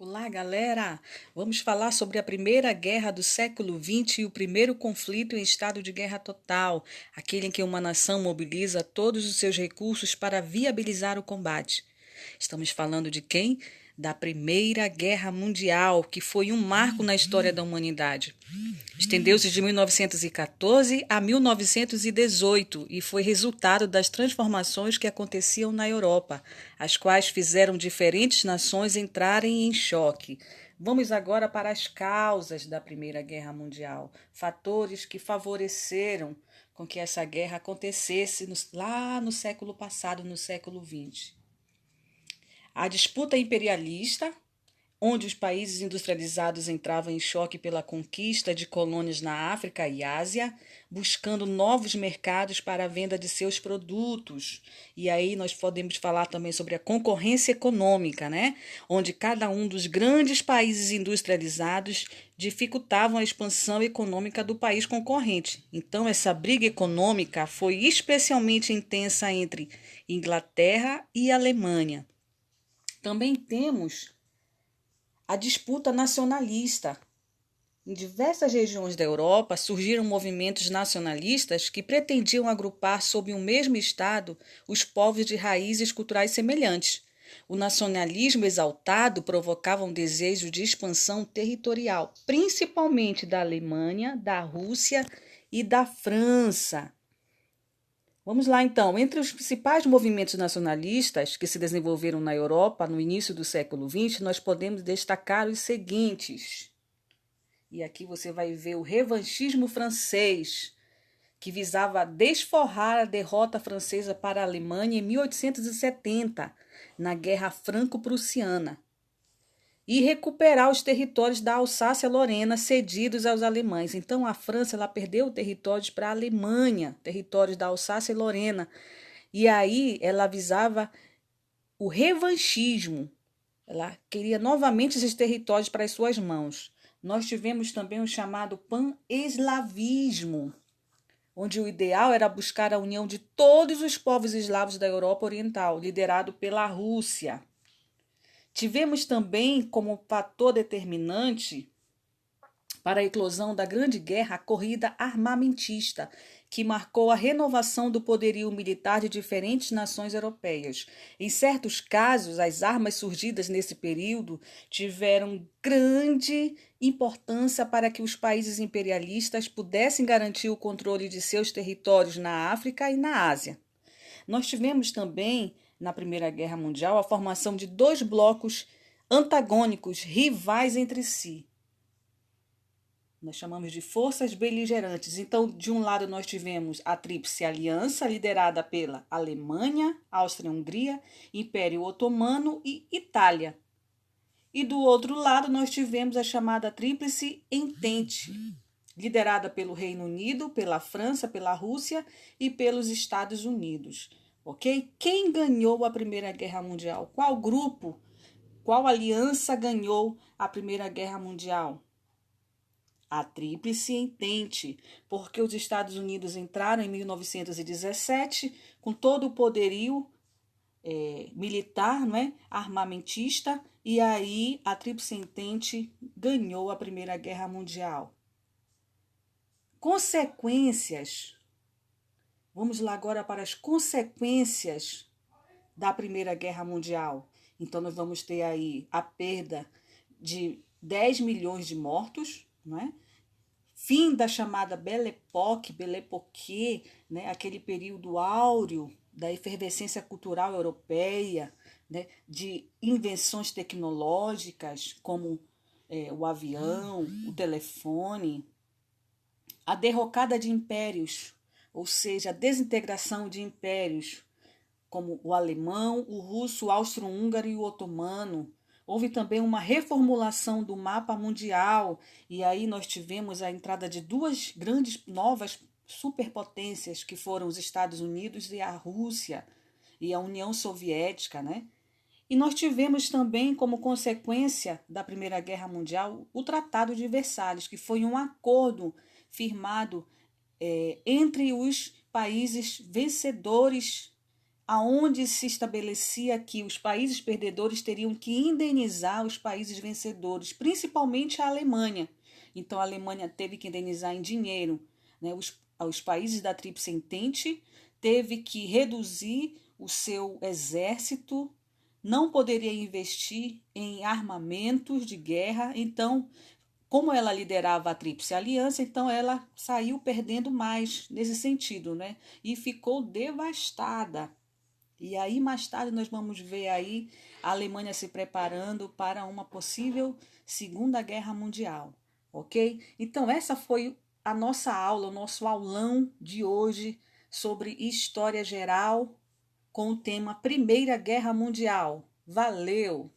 Olá, galera! Vamos falar sobre a Primeira Guerra do século XX e o primeiro conflito em estado de guerra total, aquele em que uma nação mobiliza todos os seus recursos para viabilizar o combate. Estamos falando de quem? Da Primeira Guerra Mundial, que foi um marco na história da humanidade. Estendeu-se de 1914 a 1918 e foi resultado das transformações que aconteciam na Europa, as quais fizeram diferentes nações entrarem em choque. Vamos agora para as causas da Primeira Guerra Mundial, fatores que favoreceram com que essa guerra acontecesse lá no século passado, no século XX. A disputa imperialista, onde os países industrializados entravam em choque pela conquista de colônias na África e Ásia, buscando novos mercados para a venda de seus produtos. E aí nós podemos falar também sobre a concorrência econômica, né? Onde cada um dos grandes países industrializados dificultavam a expansão econômica do país concorrente. Então, essa briga econômica foi especialmente intensa entre Inglaterra e Alemanha. Também temos a disputa nacionalista. Em diversas regiões da Europa surgiram movimentos nacionalistas que pretendiam agrupar sob um mesmo Estado os povos de raízes culturais semelhantes. O nacionalismo exaltado provocava um desejo de expansão territorial, principalmente da Alemanha, da Rússia e da França. Vamos lá, então. Entre os principais movimentos nacionalistas que se desenvolveram na Europa no início do século XX, nós podemos destacar os seguintes. E aqui você vai ver o revanchismo francês, que visava desforrar a derrota francesa para a Alemanha em 1870, na Guerra Franco-Prussiana, e recuperar os territórios da Alsácia-Lorena cedidos aos alemães. Então, a França ela perdeu territórios para a Alemanha, territórios da Alsácia e Lorena. E aí ela visava o revanchismo. Ela queria novamente esses territórios para as suas mãos. Nós tivemos também o chamado pan-eslavismo, onde o ideal era buscar a união de todos os povos eslavos da Europa Oriental, liderado pela Rússia. Tivemos também como fator determinante para a eclosão da Grande Guerra a corrida armamentista, que marcou a renovação do poderio militar de diferentes nações europeias. Em certos casos, as armas surgidas nesse período tiveram grande importância para que os países imperialistas pudessem garantir o controle de seus territórios na África e na Ásia. Nós tivemos também, na Primeira Guerra Mundial, a formação de dois blocos antagônicos, rivais entre si. Nós chamamos de forças beligerantes. Então, de um lado, nós tivemos a Tríplice Aliança, liderada pela Alemanha, Áustria-Hungria, Império Otomano e Itália. E do outro lado, nós tivemos a chamada Tríplice Entente, liderada pelo Reino Unido, pela França, pela Rússia e pelos Estados Unidos. Ok? Quem ganhou a Primeira Guerra Mundial? Qual grupo, qual aliança ganhou a Primeira Guerra Mundial? A Tríplice Entente, porque os Estados Unidos entraram em 1917 com todo o poderio militar, não é? Armamentista, e aí a Tríplice Entente ganhou a Primeira Guerra Mundial. Consequências. Vamos lá agora para as consequências da Primeira Guerra Mundial. Então, nós vamos ter aí a perda de 10 milhões de mortos, não é? Fim da chamada Belle Époque, né? Aquele período áureo da efervescência cultural europeia, né? De invenções tecnológicas como o avião, o telefone, a derrocada de impérios, ou seja, a desintegração de impérios, como o alemão, o russo, o austro-húngaro e o otomano. Houve também uma reformulação do mapa mundial, e aí nós tivemos a entrada de duas grandes novas superpotências, que foram os Estados Unidos e a Rússia, e a União Soviética, né? E nós tivemos também, como consequência da Primeira Guerra Mundial, o Tratado de Versalhes, que foi um acordo firmado entre os países vencedores aonde se estabelecia que os países perdedores teriam que indenizar os países vencedores, principalmente a Alemanha. Então, a Alemanha teve que indenizar em dinheiro, né, os países da Tríplice Entente, teve que reduzir o seu exército, não poderia investir em armamentos de guerra. Então, como ela liderava a Tríplice Aliança, então ela saiu perdendo mais nesse sentido, né? E ficou devastada. E aí, mais tarde, nós vamos ver aí a Alemanha se preparando para uma possível Segunda Guerra Mundial, ok? Então, essa foi a nossa aula, o nosso aulão de hoje sobre história geral com o tema Primeira Guerra Mundial. Valeu!